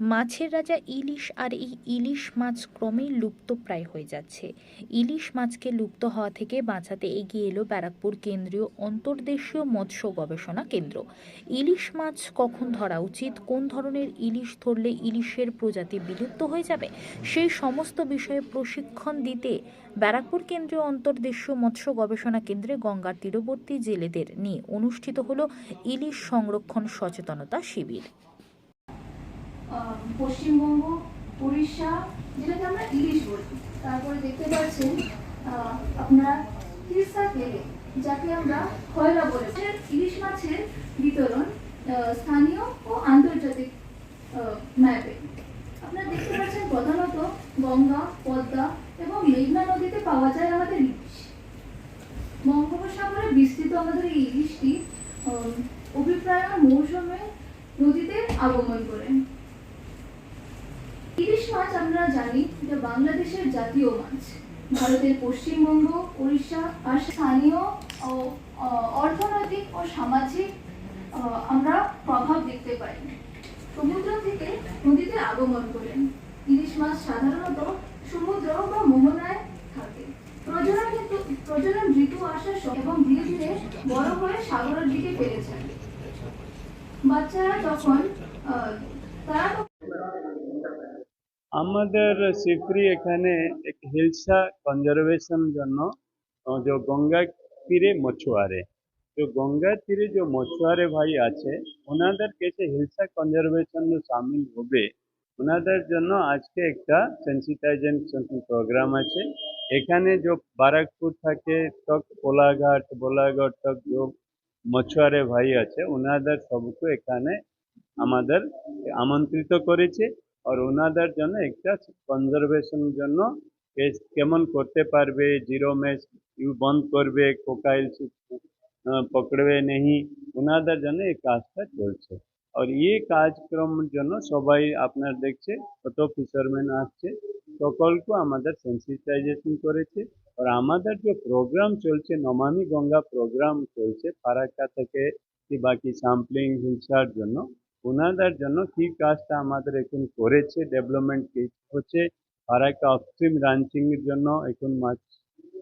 মাছের রাজা ইলিশ আর এই ইলিশ মাছ ক্রমেই লুপ্তপ্রায় হয়ে যাচ্ছে। ইলিশ মাছকে লুপ্ত হওয়া থেকে বাঁচাতে এগিয়ে এলো ব্যারাকপুর কেন্দ্রীয় অন্তর্দেশীয় মৎস্য গবেষণা কেন্দ্র। ইলিশ মাছ কখন ধরা উচিত, কোন ধরনের ইলিশ ধরলে ইলিশের প্রজাতি বিলুপ্ত হয়ে যাবে, সেই সমস্ত বিষয়ে প্রশিক্ষণ দিতে ব্যারাকপুর কেন্দ্রীয় অন্তর্দেশীয় মৎস্য গবেষণা কেন্দ্রে গঙ্গার তীরবর্তী জেলেদের নিয়ে অনুষ্ঠিত হলো ইলিশ সংরক্ষণ সচেতনতা শিবির। পশ্চিমবঙ্গ, উড়িষ্যা, যেটাকে আমরা ইলিশ বলি। তারপরে দেখতে পাচ্ছেন আপনার তিস্তা কেলে, যাকে আমরা খয়রা বলে। ইলিশ মাছের বিতরণ স্থানীয় ও আন্তর্জাতিক ম্যাপে আপনারা দেখতে পাচ্ছেন প্রধানত গঙ্গা, পদ্মা এবং মেঘনা নদীতে পাওয়া যায় আমাদের ইলিশ। বঙ্গোপসাগরে বিস্তৃত আমাদের এই ইলিশটি অভিপ্রায় মৌসুমে নদীতে আগমন করে। ইলিশ মাছ আমরা জানি এটা বাংলাদেশের জাতীয় মাছ। ভারতের পশ্চিমবঙ্গ, উড়িষ্যা আর স্থানীয় ও অর্থনৈতিক ও সামাজিক আমরা প্রভাব দেখতে পাই। সমুদ্র থেকে নদীতে আগমন করে ইলিশ মাছ সাধারণত সমুদ্র বা মোহনায় থাকে। প্রজনন ঋতু আসার এবং ধীরে ধীরে বড় হয়ে সাগরের দিকে ফিরে যায়। বাচ্চারা যখন তারা আমাদের সিফরি এখানে এক হিলসা কনজারভেশন জন্য जो गंगा तीरे मछुआरे जो गंगा तीरे जो मछुआरे भाई আছে ওনাদের কাছে হিলসা কনজারভেশন শামিল হবে। ওনাদের জন্য আজকে একটা সেন্সিটাইজেশন প্রোগ্রাম আছে। এখানে যে বারাকপুর থেকে তক কোলাঘাট তক যে মছুয়ারে ভাই আছে ওনাদের সবকে এখানে আমাদের আমন্ত্রিত করেছে। আর ওনাদের জন্য একটা কনজারভেশন জন্য কেমন করতে পারবে, জিরো মেশ বন্ধ করবে, কোকাইল পকড়বে নেই, ওনাদের জন্য এই কাজটা চলছে। আর এই কাজক্রমের জন্য সবাই আপনার দেখছে কত ফিশারম্যান আসছে, সকলকে আমাদের সেন্সিটাইজেশন করেছে। আর আমাদের যে প্রোগ্রাম চলছে নমামি গঙ্গা প্রোগ্রাম চলছে ফারাক্কা থেকে কি বাকি স্যাম্পলিং হিলসার জন্য, ওনাদের জন্য কি কাজটা আমাদের এখন করেছে ডেভেলপমেন্ট কি হচ্ছে। ফারাক্কা অপস্ট্রিম রাঞ্চিং এর জন্য এখন মাছ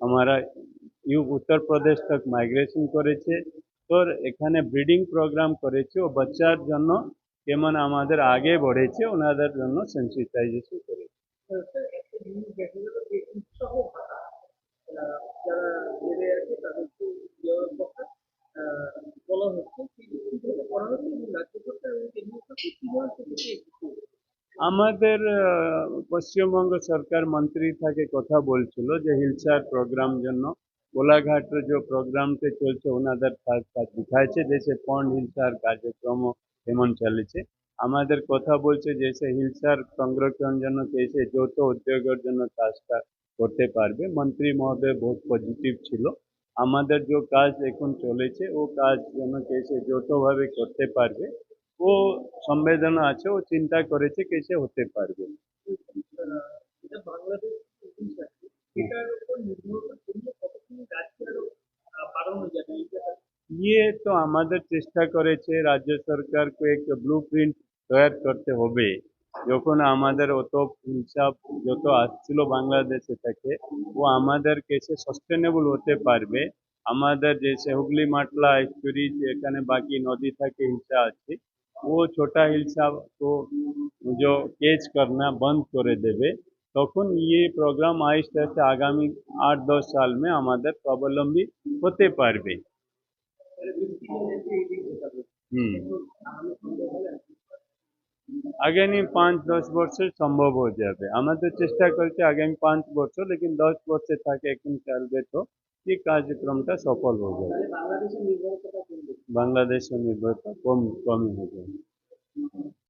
আমরা उत्तर प्रदेश तक माइग्रेशन করেছে। তো এখানে ব্রিডিং প্রোগ্রাম করেছে ও বাচ্চার জন্য কেমন আমাদের আগে বড়েছে ওনাদের জন্য সেন্সিটাইজেশন করেছে। যারা জেলে আছে তাদেরকে দেওয়ার কথা বলা হচ্ছে, কিভাবে করা হচ্ছে এবং রাজ্য সরকার এবং কেন্দ্রীয় সরকার কিভাবে সেটাকে আমাদের পশ্চিমবঙ্গ সরকার মন্ত্রী থেকে কথা বলছিল যে হিলসার প্রোগ্রাম জন্য কোলাঘাটের যে প্রোগ্রামটা চলছে ওনাদের কাজ দেখাইছে জেসে পন্ড হিলসার কার্যক্রম এমন চলেছে। আমাদের কথা বলছে জেসে হিলসার সংরক্ষণ জন্য কেসে যৌথ উদ্যোগের জন্য কাজটা করতে পারবে। মন্ত্রী মহোদয় বহুত পজিটিভ ছিল। আমাদের যে কাজ এখন চলেছে ও কাজ যেন কেসে যৌথভাবে করতে পারবে ও সংবেদনা আছে, ও চিন্তা করেছে কেসে হতে পারবে। ये तो আমাদের চেষ্টা করেছে রাজ্য সরকারকে এক ব্লুপ্রিন্ট তৈরি করতে হবে। যখন আমাদের অত হিসাব যত আসছিল বাংলাদেশে থেকে ও আমাদের কেসে সাস্টেনেবল হতে পারবে। আমাদের যে হুগলি মাটলা এস্টুরি এখানে বাকি নদী থেকে হিলসা আছে वो छोटा हिलसा को जो कैच करना बंद করে দেবে, তখন ये प्रोग्राम आहिस्ते आहिस्ते आगामी 8-10 साल में আমাদের স্বাবলম্বী হতে পারবে। আগামী 5-10 বছর সম্ভব হয়ে যাবে। আমাদের চেষ্টা করছে আগামী 5 বছর, लेकिन 10 বছর থাকে এখন চলবে তো এই কার্যক্রমটা সফল হয়ে যাবে। বাংলাদেশের নির্ভরতা কম হয়ে যাবে।